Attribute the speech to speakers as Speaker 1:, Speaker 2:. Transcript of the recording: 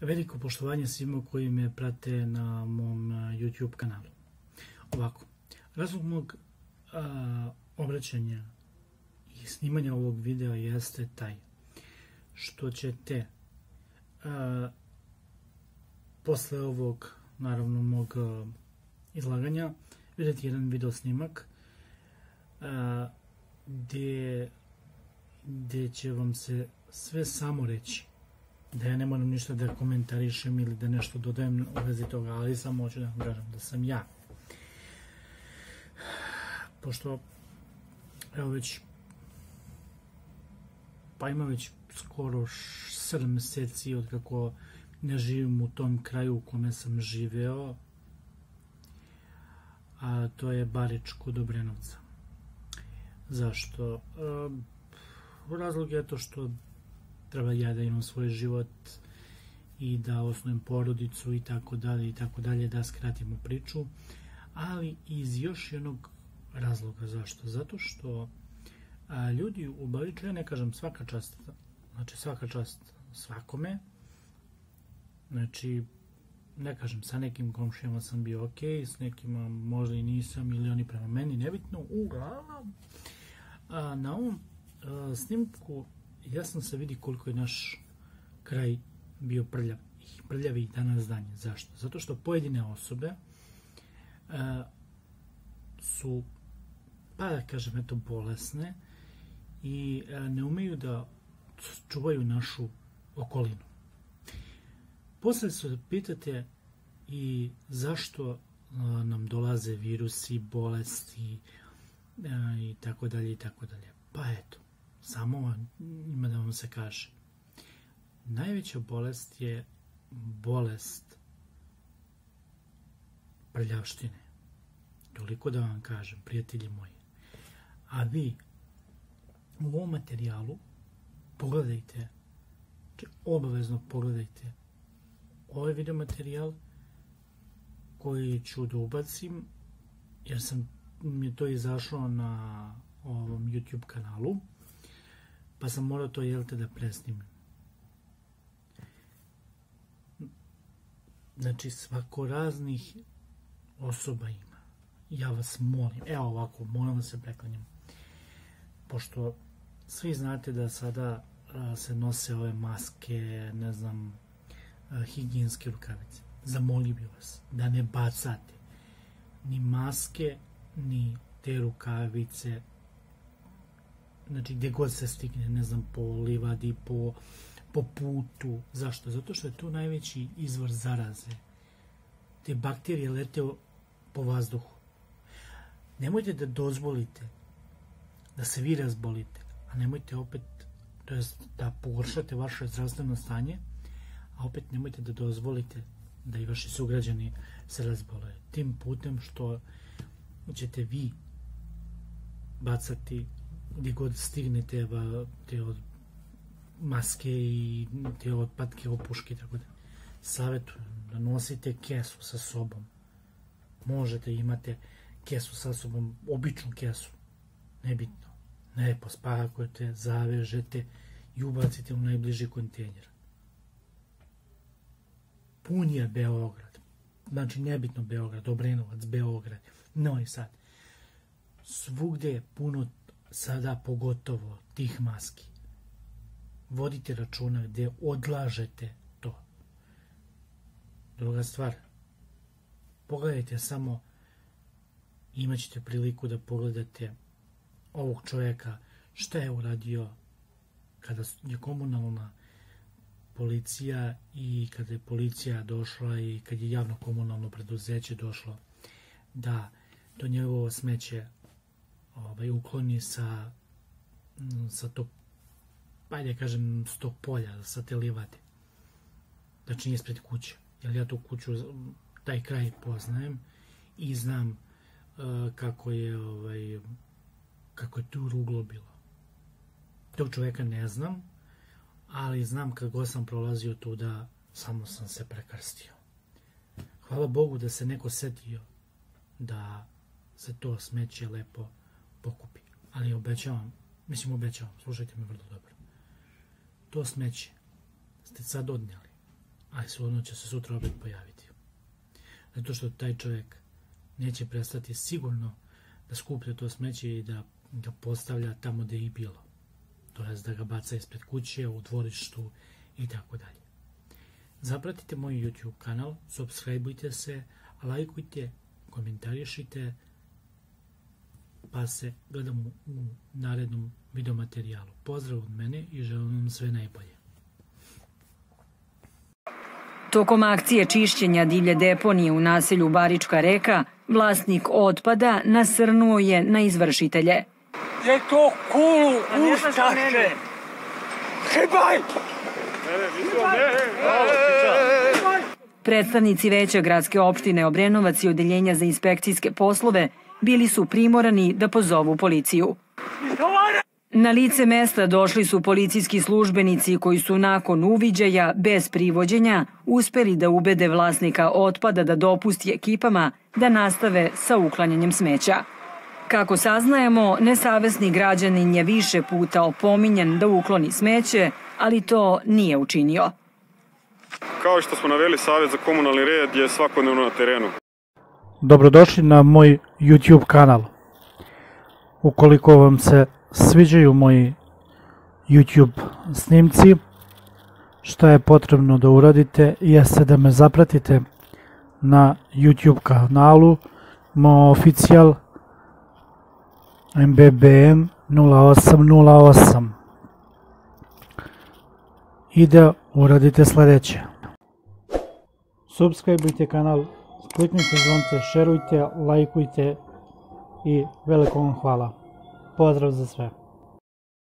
Speaker 1: Veliko poštovanje svima koji me prate na mom YouTube kanalu. Ovako, razlog mog obraćanja i snimanja ovog videa jeste taj što ćete posle ovog, naravno, mog izlaganja vidjeti jedan video snimak gdje će vam se sve samo reći, da ja ne moram ništa da komentarišem ili da nešto dodajem u vezi toga, ali samo hoću da vam kažem da sam ja. Pošto, evo već, pa ima već skoro 7 mjeseci od kako ne živim u tom kraju u kome sam živeo, a to je Barič kod Obrenovca. Zašto? Razlog je to što treba ja da imam svoj život i da osnujem porodicu i tako dalje, da skratimo priču, ali iz još jednog razloga. Zašto? Zato što ljudi u Bariču, ja ne kažem svaka čast, znači svaka čast svakome, znači ne kažem, sa nekim komšijama sam bio ok, s nekima možda i nisam, ili oni prema meni, nebitno. Uglavnom, na ovom snimku jasno se vidi koliko je naš kraj bio prljav i danas danje. Zašto? Zato što pojedine osobe su, pa da kažem, eto, bolesne i ne umeju da čuvaju našu okolinu. Posle se pitate i zašto nam dolaze virusi, bolesti i tako dalje. Pa eto, samo ima da vam se kaže. Najveća bolest je bolest prljavštine. Toliko da vam kažem, prijatelji moji. A vi u ovom materijalu pogledajte, obavezno pogledajte ovaj video materijal koji ću da ubacim, jer mi je to izašlo na ovom YouTube kanalu, pa sam morao to, da presnimim. Znači, svakoraznih osoba ima. Ja vas molim, evo ovako, moram da se preklanjam. Pošto svi znate da sada se nose ove maske, ne znam, higijenske rukavice. Zamolio bih vas da ne bacate ni maske, ni te rukavice, znači gdje god se stigne, ne znam, po livadi, po putu. Zašto? Zato što je tu najveći izvor zaraze. Te bakterije lete po vazduhu. Nemojte da dozvolite da se vi razbolite, a nemojte opet, to jest da pogoršate vaše zdravstveno stanje, a opet nemojte da dozvolite da i vaši sugrađani se razbole. Tim putem što ćete vi bacati gdje god stignete te od maske i te otpadke, opuške, tako da. Savjetujem da nosite kesu sa sobom. Možete, imate kesu sa sobom, običnu kesu, nebitno. Lepo spakujete, zavežete i ubacite u najbliži kontejner. Pun je Beograd, znači nebitno Beograd, Obrenovac, Beograd, Novi Sad. Svugde je puno sada, pogotovo tih maski. Vodite računa gdje odlažete to. Druga stvar, pogledajte samo, imat ćete priliku da pogledate ovog čovjeka šta je uradio kada je komunalna policija i kada je policija došla i kad je javno komunalno preduzeće došlo da to njegovo smeće ukloni sa tog, ajde kažem, s tog polja, sa te livade. Znači ispred kuće. Jer ja tu kuću, taj kraj poznajem i znam kako je tu ruglo bilo. Tog čovjeka ne znam, ali znam kad god sam prolazio tuda, samo sam se prekrstio. Hvala Bogu da se neko setio da se to smeće lepo pokupi. Ali obećavam, slušajte me vrlo dobro. To smeće ste sad odnijeli ali sigurno će se sutra opet pojaviti. Zato što taj čovjek neće prestati sigurno da skuplja to smeće i da ga postavlja tamo gdje je i bilo. To je da ga baca ispred kuće, u dvorištu i tako dalje. Zapratite moj YouTube kanal, subscribeujte se, lajkujte, komentarišite, pa se gledamo u narednom videomaterijalu. Pozdrav od mene i želim vam sve najbolje.
Speaker 2: Tokom akcije čišćenja divlje deponije u naselju Barička reka, vlasnik otpada nasrnuo je na izvršitelje.
Speaker 3: Je to kulu ustaše! Hebaj!
Speaker 2: Predstavnici Veća gradske opštine Obrenovac i Odeljenja za inspekcijske poslove bili su primorani da pozovu policiju. Na lice mesta došli su policijski službenici koji su nakon uviđaja, bez privođenja, uspeli da ubede vlasnika otpada da dopusti ekipama da nastave sa uklanjanjem smeća. Kako saznajemo, nesavesni građanin je više puta opominjan da ukloni smeće, ali to nije učinio.
Speaker 4: Kao što smo naveli, Savjet za komunalni red je svakodnevno na terenu.
Speaker 1: Dobrodošli na moj YouTube kanal. Ukoliko vam se sviđaju moji YouTube snimci, što je potrebno da uradite jeste da me zapratite na YouTube kanalu Mo Oficial MBBM 0808 i da uradite sljedeće. Subscribeujte kanal, kliknite zvonce, šerujte, lajkujte i veliko vam hvala. Pozdrav za sve.